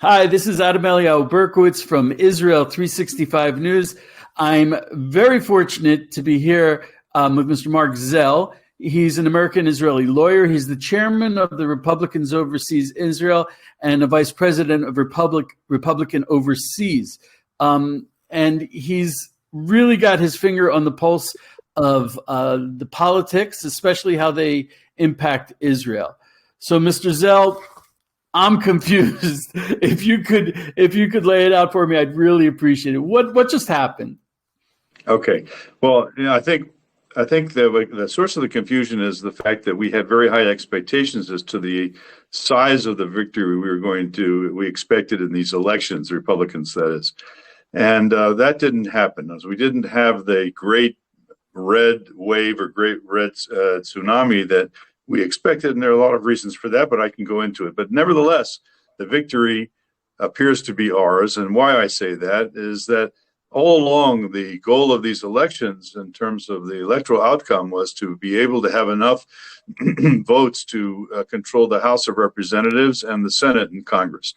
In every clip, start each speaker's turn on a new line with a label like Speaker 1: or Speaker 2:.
Speaker 1: Hi, this is Adam Eliyahu Berkowitz from Israel 365 News. I'm very fortunate to be here with Mr. Marc Zell. He's an American-Israeli lawyer. He's the chairman of the Republicans Overseas Israel and a vice president of Republican Overseas. And he's really got his finger on the pulse of the politics, especially how they impact Israel. So, Mr. Zell, I'm confused. If you could lay it out for me, I'd really appreciate it. What just happened?
Speaker 2: Okay. Well, I think the source of the confusion is the fact that we had very high expectations as to the size of the victory we expected in these elections, the Republicans, that is. And that didn't happen. As we didn't have the great red wave or great red tsunami that we expected, and there are a lot of reasons for that, but I can go into it. But nevertheless, the victory appears to be ours. And why I say that is that all along, the goal of these elections in terms of the electoral outcome was to be able to have enough votes to control the House of Representatives and the Senate and Congress.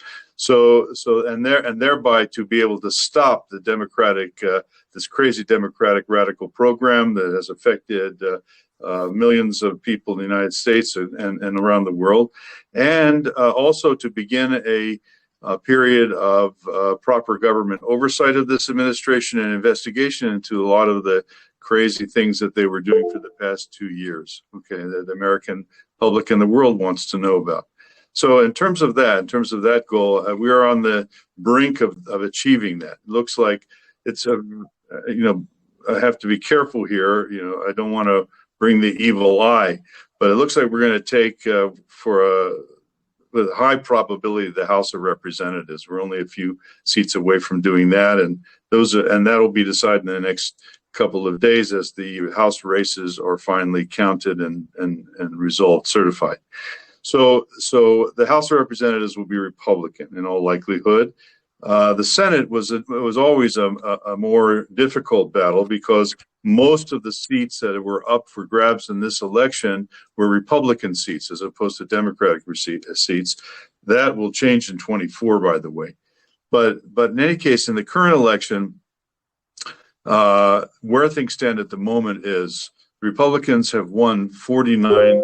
Speaker 2: And thereby to be able to stop the Democratic, this crazy Democratic radical program that has affected millions of people in the United States and around the world, and also to begin a period of proper government oversight of this administration and investigation into a lot of the crazy things that they were doing for the past 2 years, okay, that the American public and the world wants to know about. So in terms of that goal, we are on the brink of achieving that. It looks like it's I have to be careful here. I don't want to bring the evil eye, but it looks like we're going to take with high probability the House of Representatives. We're only a few seats away from doing that, and that'll be decided in the next couple of days as the House races are finally counted and results certified. So the House of Representatives will be Republican in all likelihood. The Senate was always a more difficult battle because most of the seats that were up for grabs in this election were Republican seats as opposed to Democratic seats. That will change in 24, by the way. But in any case, in the current election, where things stand at the moment is Republicans have won 49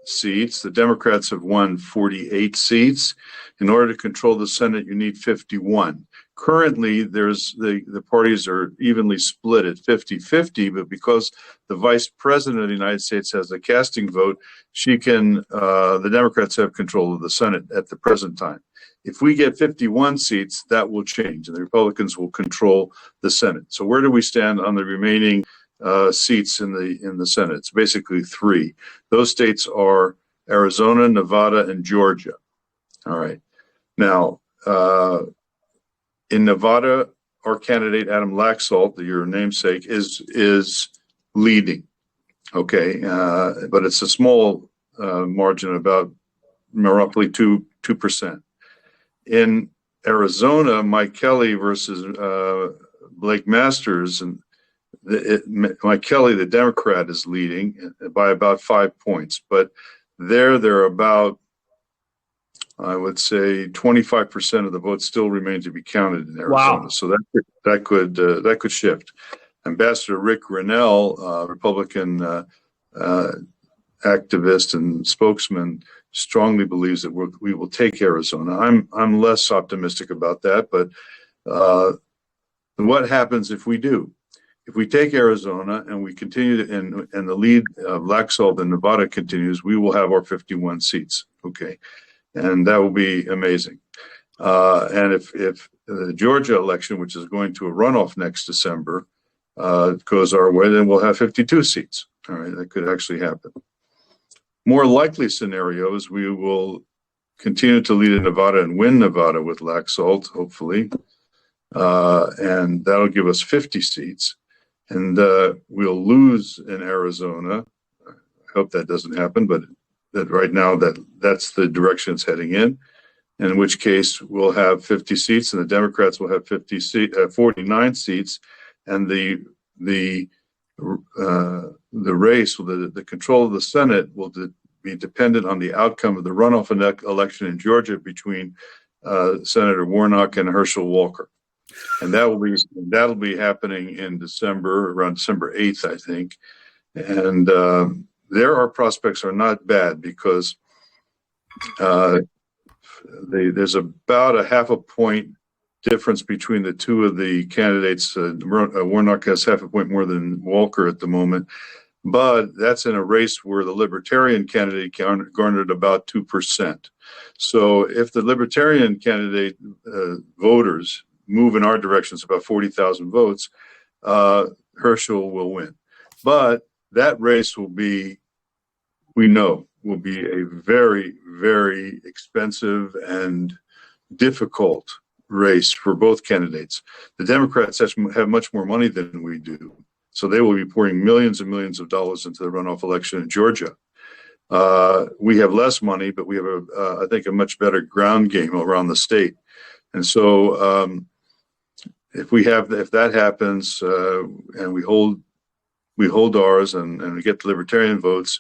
Speaker 2: seats. The Democrats have won 48 seats. In order to control the Senate, you need 51. Currently, the parties are evenly split at 50-50, but because the Vice President of the United States has a casting vote, the Democrats have control of the Senate at the present time. If we get 51 seats, that will change, and the Republicans will control the Senate. So where do we stand on the remaining seats in the Senate? It's basically 3. Those states are Arizona, Nevada, and Georgia. All right. Now, in Nevada, our candidate Adam Eliyahu, your namesake, is leading. Okay, but it's a small margin, about roughly 2%. In Arizona, Mike Kelly versus Blake Masters, and Mike Kelly, the Democrat, is leading by about 5 points. But they're about, I would say, 25% of the votes still remain to be counted in Arizona. Wow. So that could shift. Ambassador Rick Grinnell, Republican activist and spokesman, strongly believes that we will take Arizona. I'm less optimistic about that, but what happens if we do? If we take Arizona and we continue and the lead of Laxalt in Nevada continues, we will have our 51 seats. Okay. And that will be amazing. And if the Georgia election, which is going to a runoff next December, goes our way, then we'll have 52 seats. All right, that could actually happen. More likely scenarios, we will continue to lead in Nevada and win Nevada with Laxalt, hopefully. And that'll give us 50 seats. And we'll lose in Arizona. I hope that doesn't happen, but that right now that's the direction it's heading in which case we'll have 50 seats and the Democrats will have 49 seats, and the race, the control of the Senate will be dependent on the outcome of the runoff election in Georgia between Senator Warnock and Herschel Walker, and that'll be happening in December, around December 8th, I think. And there, our prospects are not bad because there's about a half a point difference between the two of the candidates. Warnock has half a point more than Walker at the moment, but that's in a race where the Libertarian candidate garnered about 2%. So if the Libertarian candidate voters move in our direction, it's about 40,000 votes, Herschel will win. But that race will be a very, very expensive and difficult race for both candidates. The Democrats have much more money than we do, so they will be pouring millions and millions of dollars into the runoff election in Georgia. We have less money, but we have, I think, a much better ground game around the state. And so if that happens and we hold ours and we get the Libertarian votes,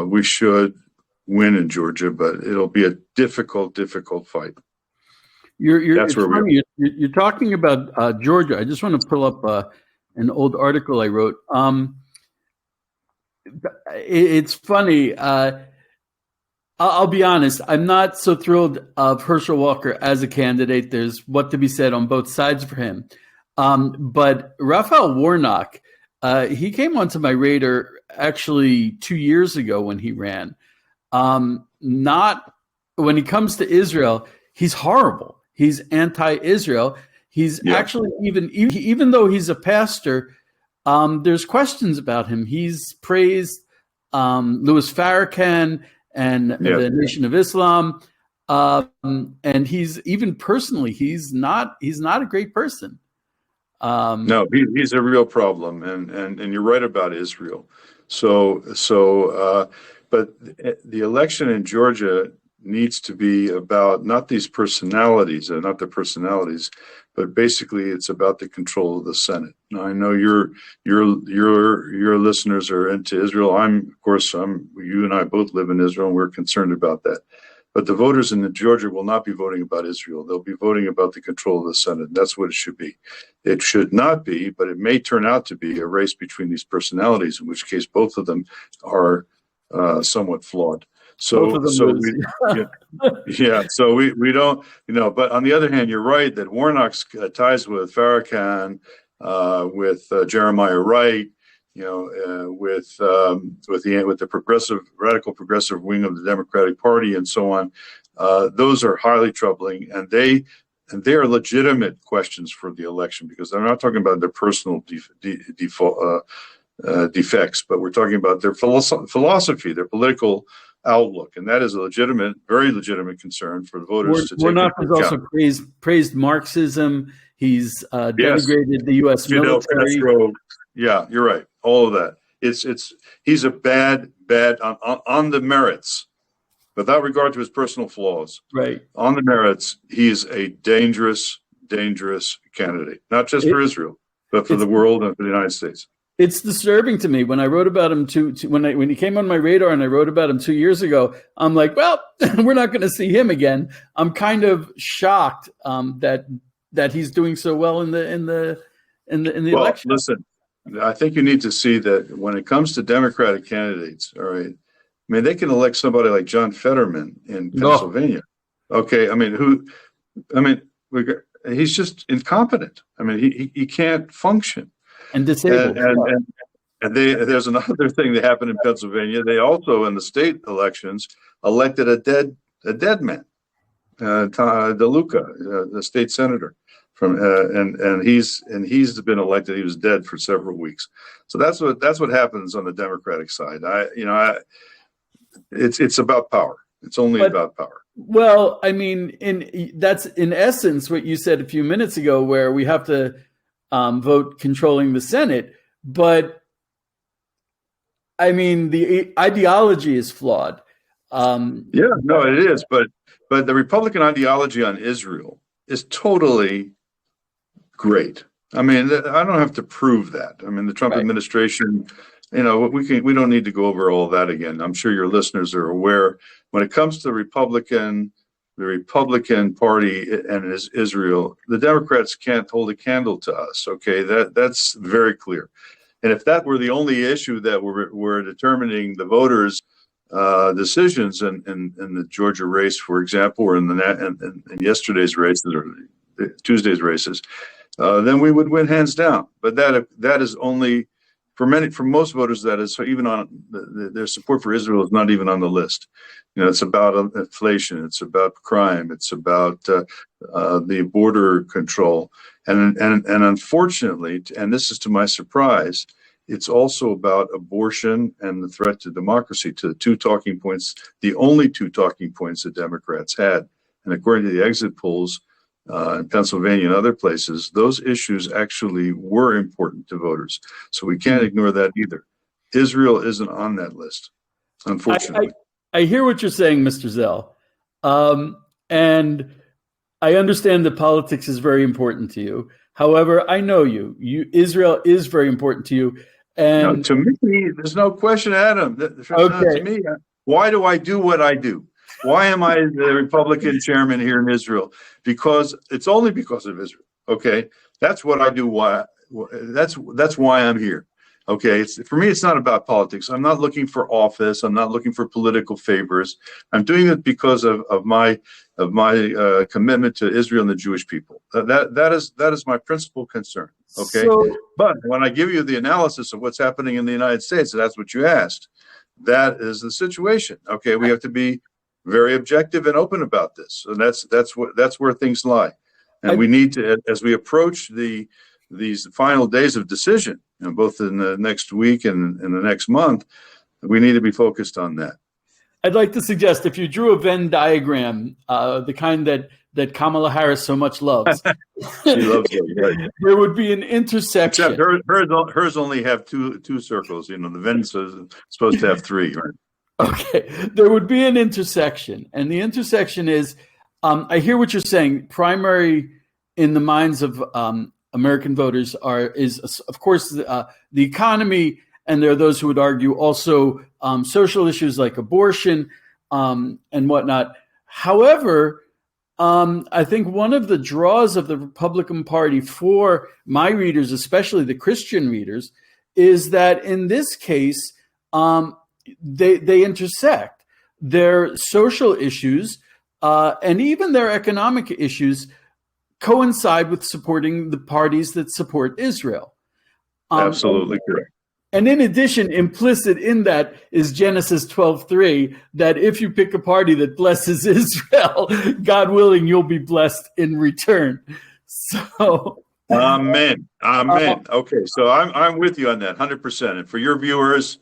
Speaker 2: we should win in Georgia, but it'll be a difficult fight.
Speaker 1: That's where we are. You're talking about Georgia. I just want to pull up an old article I wrote. It's funny. I'll be honest. I'm not so thrilled of Herschel Walker as a candidate. There's what to be said on both sides for him. But Raphael Warnock, he came onto my radar actually 2 years ago when he ran. Not when he comes to Israel, he's horrible. He's anti-Israel. He's actually even though he's a pastor, there's questions about him. He's praised Louis Farrakhan and the Nation of Islam, and he's even personally, he's not a great person.
Speaker 2: No, he's a real problem, and you're right about Israel. But the election in Georgia needs to be about not these personalities, but basically it's about the control of the Senate. Now, I know your listeners are into Israel. You and I both live in Israel, and we're concerned about that. But the voters in Georgia will not be voting about Israel. They'll be voting about the control of the Senate. That's what it should be. It should not be, but it may turn out to be a race between these personalities, in which case both of them are somewhat flawed. So we don't, but on the other hand, you're right that Warnock's ties with Farrakhan, with Jeremiah Wright, with the radical progressive wing of the Democratic Party and so on, those are highly troubling, and they are legitimate questions for the election, because I'm not talking about their personal defects, but we're talking about their philosophy, their political outlook, and that is a very legitimate concern for the voters to take into account.
Speaker 1: Warnock has also praised Marxism. He's denigrated the U.S. military.
Speaker 2: Castro. Yeah, you're right. All of that. He's a bad on the merits, without regard to his personal flaws.
Speaker 1: Right. On
Speaker 2: the merits, he's a dangerous candidate, not just for Israel, but for the world and for the United States.
Speaker 1: It's disturbing to me when I wrote about him when he came on my radar and I wrote about him 2 years ago. I'm like, well, we're not going to see him again. I'm kind of shocked that he's doing so well in the election.
Speaker 2: Listen, I think you need to see that when it comes to Democratic candidates, all right, I mean, they can elect somebody like John Fetterman in Pennsylvania. Okay, he's just incompetent. I mean, he can't function.
Speaker 1: And disabled.
Speaker 2: And there's another thing that happened in Pennsylvania. They also, in the state elections, elected a dead man, DeLuca, the state senator, and he's been elected. He was dead for several weeks. So that's what happens on the Democratic side. It's about power. It's only about power.
Speaker 1: Well, I mean, that's in essence what you said a few minutes ago, where we have to vote controlling the Senate, but I mean the ideology is flawed.
Speaker 2: It is, but the Republican ideology on Israel is totally great. I mean, I don't have to prove that. I mean, the Trump administration, we don't need to go over all that again. I'm sure your listeners are aware. When it comes to Republican the Republican Party and Israel, the Democrats can't hold a candle to us. Okay, that's very clear. And if that were the only issue that we're determining the voters' decisions in the Georgia race, for example, or in yesterday's race, Tuesday's races, then we would win hands down. But that is only for most voters. That is even on their support for Israel is not even on the list. It's about inflation, it's about crime, it's about the border control, and unfortunately, and this is to my surprise, it's also about abortion and the threat to democracy, to the only two talking points that Democrats had. And according to the exit polls in Pennsylvania and other places, those issues actually were important to voters. So we can't ignore that either. Israel isn't on that list, unfortunately.
Speaker 1: I hear what you're saying, Mr. Zell. And I understand that politics is very important to you. However, I know Israel is very important to you. And
Speaker 2: to me, there's no question, Adam. To me, why do I do what I do? Why am I the Republican chairman here in Israel? Because it's only because of Israel. Okay, that's what I do. Why? That's why I'm here. Okay, for me, it's not about politics. I'm not looking for office. I'm not looking for political favors. I'm doing it because of my commitment to Israel and the Jewish people. That is my principal concern. Okay, but when I give you the analysis of what's happening in the United States, that's what you asked. That is the situation. Okay, we have to be very objective and open about this, and that's where things lie. And we need to, as we approach these final days of decision, both in the next week and in the next month, we need to be focused on that.
Speaker 1: I'd like to suggest if you drew a Venn diagram, the kind that Kamala Harris so much loves,
Speaker 2: she loves it, right?
Speaker 1: There would be an intersection.
Speaker 2: Except hers only have two circles. The Venn's supposed to have three, right?
Speaker 1: Okay, there would be an intersection, and the intersection is, I hear what you're saying. Primary in the minds of American voters is of course the economy, and there are those who would argue also social issues like abortion and whatnot. However, I think one of the draws of the Republican Party for my readers, especially the Christian readers, is that in this case they intersect. Their social issues and even their economic issues coincide with supporting the parties that support Israel.
Speaker 2: Absolutely correct.
Speaker 1: And in addition, implicit in that is Genesis 12:3, that if you pick a party that blesses Israel, God willing, you'll be blessed in return. So,
Speaker 2: Amen. Okay, so I'm with you on that 100%. And for your viewers,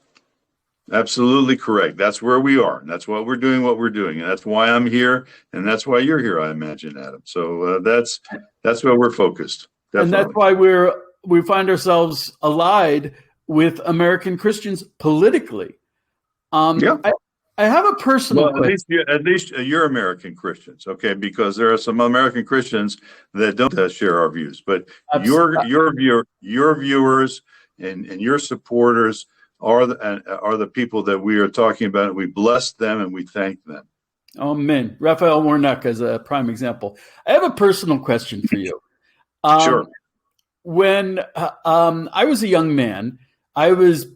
Speaker 2: absolutely correct. That's where we are, and that's what we're doing. And that's why I'm here, and that's why you're here, I imagine, Adam. So that's where we're focused. Definitely.
Speaker 1: And that's why we find ourselves allied with American Christians politically. I have a personal question.
Speaker 2: At least you're American Christians, okay? Because there are some American Christians that don't share our views, but your viewers and your supporters are the people that we are talking about. We bless them and we thank them.
Speaker 1: Amen. Raphael Warnock as a prime example. I have a personal question for you.
Speaker 2: Sure.
Speaker 1: When I was a young man, I was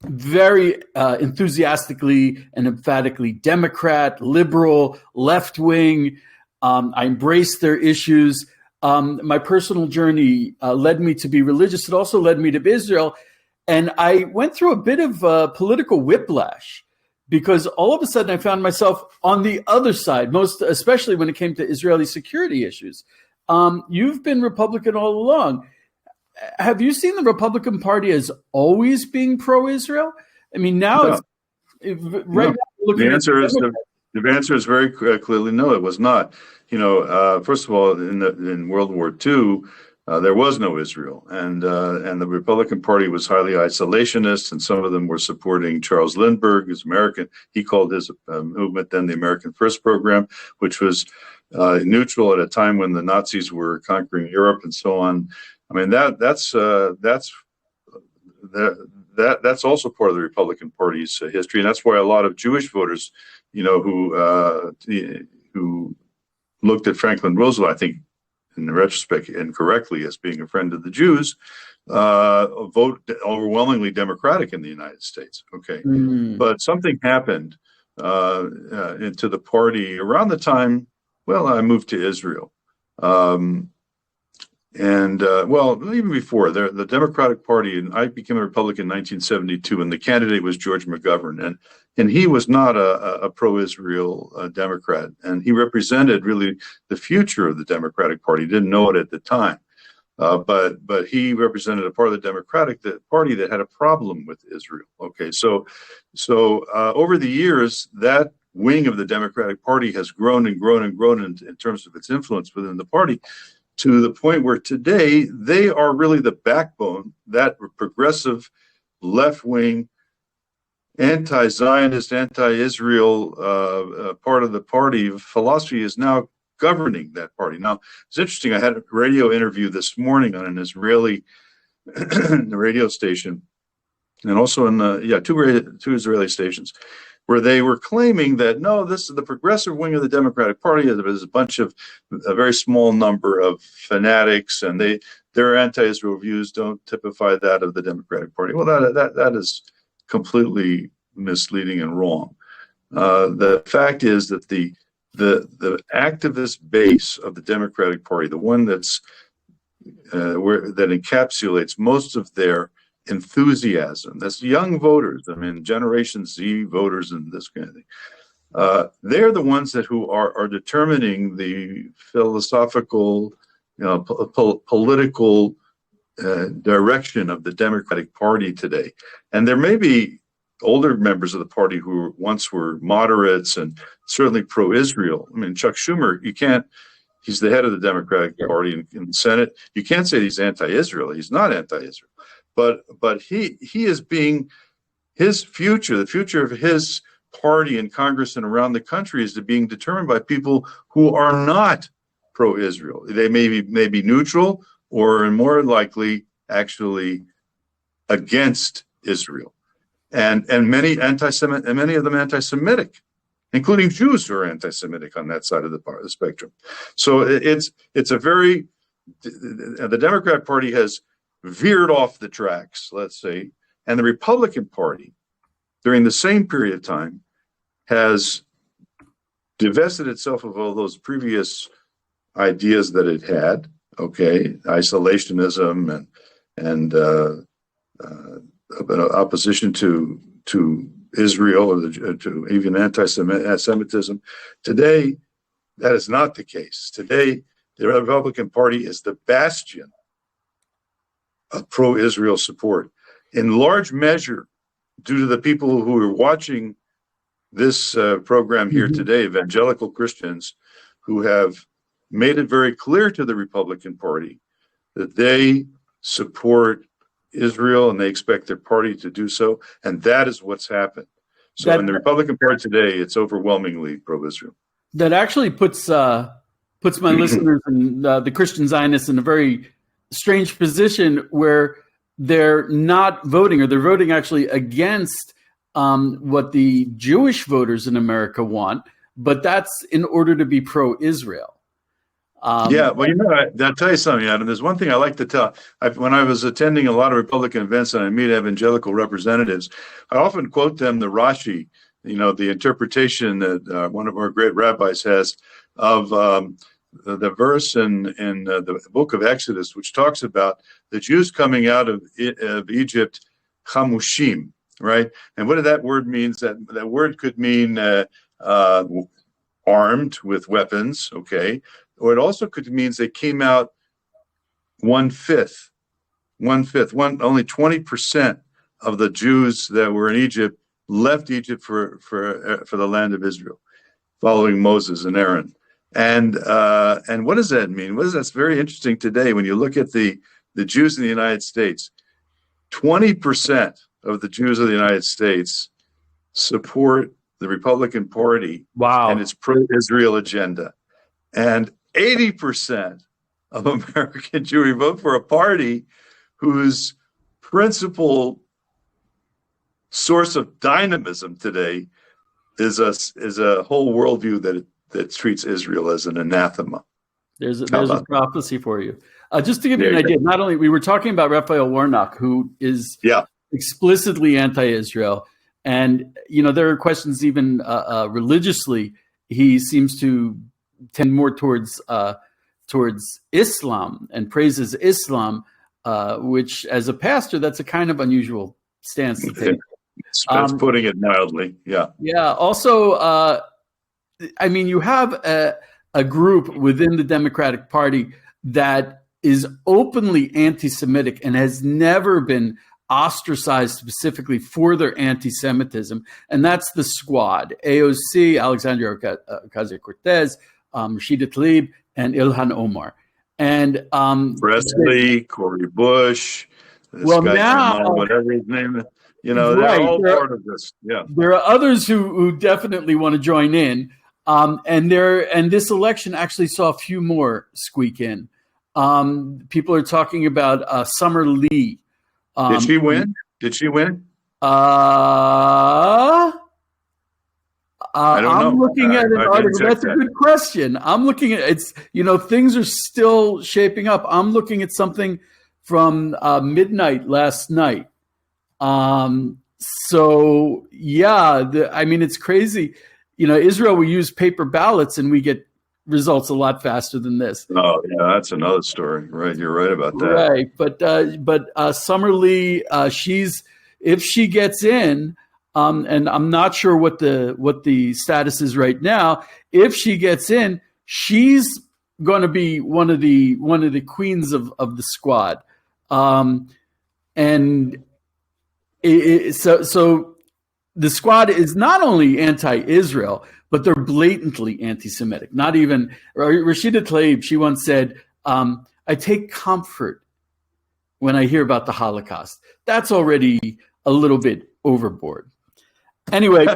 Speaker 1: very enthusiastically and emphatically Democrat, liberal, left-wing. I embraced their issues. My personal journey led me to be religious. It also led me to Israel. And I went through a bit of political whiplash because all of a sudden I found myself on the other side, most especially when it came to Israeli security issues. You've been Republican all along. Have you seen the Republican Party as always being pro-Israel? I mean, now
Speaker 2: the answer is very clearly no. It was not. First of all, in World War II, there was no Israel, and the Republican Party was highly isolationist, and some of them were supporting Charles Lindbergh, who's American. He called his movement then the American First Program, which was neutral at a time when the Nazis were conquering Europe and so on. I mean, that's also part of the Republican Party's history, and that's why a lot of Jewish voters, who looked at Franklin Roosevelt, I think, in retrospect, incorrectly, as being a friend of the Jews, vote overwhelmingly Democratic in the United States. Okay, but something happened into the party around the time. Well, I moved to Israel, well, even before the Democratic Party, and I became a Republican in 1972, and the candidate was George McGovern, and he was not a pro-Israel Democrat, and he represented really the future of the Democratic Party. He didn't know it at the time, but he represented a part of the Democratic Party that had a problem with Israel. Okay, so over the years, that wing of the Democratic Party has grown and grown and grown in terms of its influence within the party, to the point where today they are really the backbone. That progressive, left-wing, anti-Zionist, anti-Israel part of the party philosophy is now governing that party. Now, it's interesting. I had a radio interview this morning on an Israeli radio station, and also in two Israeli stations, where they were claiming that, no, this is the progressive wing of the Democratic Party. There's a very small number of fanatics, and their anti-Israel views don't typify that of the Democratic Party. Well, that is completely misleading and wrong. The fact is that the activist base of the Democratic Party, the one that encapsulates most of their enthusiasm, that's young voters, I mean, Generation Z voters and this kind of thing, they're the ones who are determining the philosophical, political direction of the Democratic Party today. And there may be older members of the party who once were moderates and certainly pro-Israel. I mean, Chuck Schumer, he's the head of the Democratic Party in the Senate. You can't say he's anti-Israel. He's not anti-Israel. But he is being, his future, the future of his party in Congress and around the country is being determined by people who are not pro-Israel. They may be neutral, or more likely actually against Israel, and many of them anti-Semitic, including Jews who are anti-Semitic on that side of the spectrum. So it's a very, the Democrat Party has veered off the tracks, let's say, and the Republican Party, during the same period of time, has divested itself of all those previous ideas that it had. Okay, isolationism and opposition to Israel, or to even anti-Semitism. Today, that is not the case. Today, the Republican Party is the bastion of pro-Israel support, in large measure due to the people who are watching this program here today, evangelical Christians, who have made it very clear to the Republican Party that they support Israel and they expect their party to do so, and that is what's happened. So in the Republican Party today, it's overwhelmingly pro-Israel.
Speaker 1: That actually puts my listeners and the Christian Zionists in a very strange position where they're not voting, or they're voting actually against what the Jewish voters in America want, but that's in order to be pro-Israel. I'll tell you something, Adam. There's one thing I like to tell. When I was attending a lot of Republican events and I meet evangelical representatives, I often quote them the Rashi, the interpretation that one of our great rabbis has of the verse in the book of Exodus, which talks about the Jews coming out of Egypt, chamushim, right? And what did that word mean? That word could mean armed with weapons, okay? Or it also could mean they came out one fifth, only 20% of the Jews that were in Egypt left Egypt for the land of Israel, following Moses and Aaron. And what does that mean? That's very interesting today when you look at the Jews in the United States. 20% of the Jews of the United States support the Republican Party and its pro-Israel agenda. And 80% of American Jewry vote for a party whose principal source of dynamism today is a whole worldview
Speaker 2: that treats Israel as an anathema.
Speaker 1: There's a prophecy for you. Just to give you an idea, not only we were talking about Raphael Warnock, who is explicitly anti-Israel, and there are questions even religiously. He seems to tend more towards Islam and praises Islam, which, as a pastor, that's a kind of unusual stance to take.
Speaker 2: That's putting it mildly. Yeah.
Speaker 1: Yeah. Also, you have a group within the Democratic Party that is openly anti-Semitic and has never been ostracized specifically for their anti-Semitism, and that's the Squad: AOC, Alexandria Ocasio-Cortez, Rashida Tlaib, and Ilhan Omar. And
Speaker 2: Presley, Cory Bush, whatever his name is. They're all part of this. Yeah.
Speaker 1: There are others who definitely want to join in. And this election actually saw a few more squeak in. People are talking about Summer Lee.
Speaker 2: Did she win?
Speaker 1: I don't know. I'm looking at an article. That's a good question. I'm looking at things are still shaping up. I'm looking at something from midnight last night. It's crazy. Israel will use paper ballots and we get results a lot faster than this.
Speaker 2: Oh, yeah, that's another story. Right. You're right about that.
Speaker 1: Right. But Summer Lee, if she gets in, and I'm not sure what the status is right now. If she gets in, she's going to be one of the queens of the Squad. So the Squad is not only anti-Israel, but they're blatantly anti-Semitic. Not even Rashida Tlaib. She once said, "I take comfort when I hear about the Holocaust." That's already a little bit overboard. Anyway,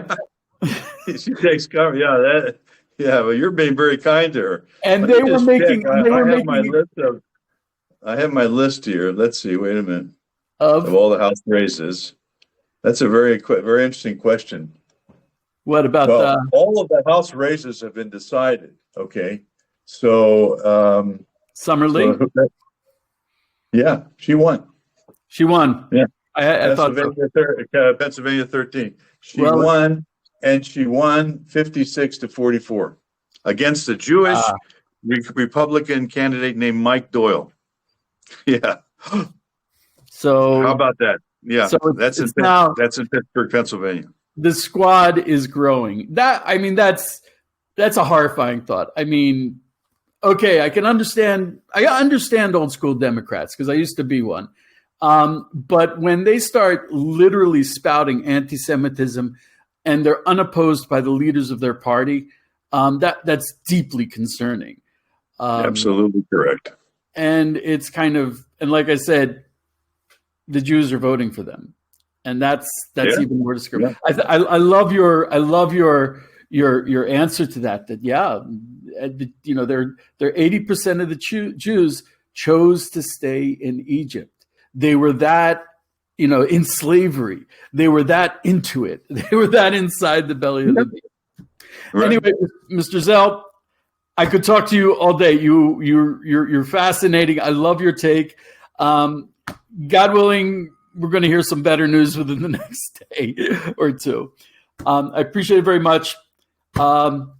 Speaker 2: she takes cover. Well, you're being very kind to her.
Speaker 1: And they were making.
Speaker 2: I have my list here. Let's see. Wait a minute. Of all the House races. That's a very interesting question.
Speaker 1: What about
Speaker 2: all of the House races have been decided. Okay, so
Speaker 1: Summer Lee.
Speaker 2: She won.
Speaker 1: Yeah, I thought so.
Speaker 2: Pennsylvania 13. She won, and she won 56-44 against a Jewish Republican candidate named Mike Doyle. Yeah.
Speaker 1: So
Speaker 2: how about that? Yeah, so that's in Pittsburgh, Pennsylvania.
Speaker 1: The Squad is growing. That's a horrifying thought. Okay, I understand old school Democrats because I used to be one. But when they start literally spouting anti-Semitism and they're unopposed by the leaders of their party, that's deeply concerning.
Speaker 2: Absolutely correct.
Speaker 1: And it's and like I said, the Jews are voting for them, and that's even more disturbing. Yeah. I love your answer to that. That they're 80% of the Jews chose to stay in Egypt. They were that in slavery. They were that into it. They were that inside the belly of the beast. Right. Anyway, Mr. Zell, I could talk to you all day. You're fascinating. I love your take. God willing, we're going to hear some better news within the next day or two. I appreciate it very much. You want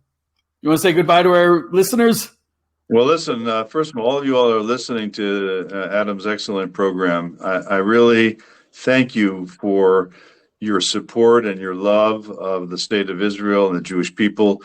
Speaker 1: to say goodbye to our listeners?
Speaker 2: Well, listen, first of all you all are listening to Adam's excellent program. I really thank you for your support and your love of the state of Israel and the Jewish people.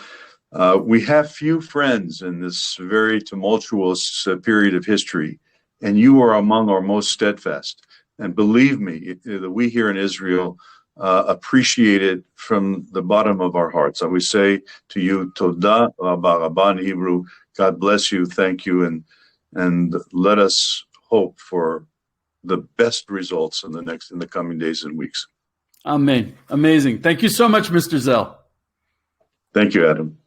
Speaker 2: We have few friends in this very tumultuous period of history, and you are among our most steadfast. And believe me, that we here in Israel appreciate it from the bottom of our hearts. We say to you, Toda Rabba in Hebrew, God bless you, thank you, and let us hope for the best results in the coming days and weeks.
Speaker 1: Amen. Amazing. Thank you so much, Mr. Zell.
Speaker 2: Thank you, Adam.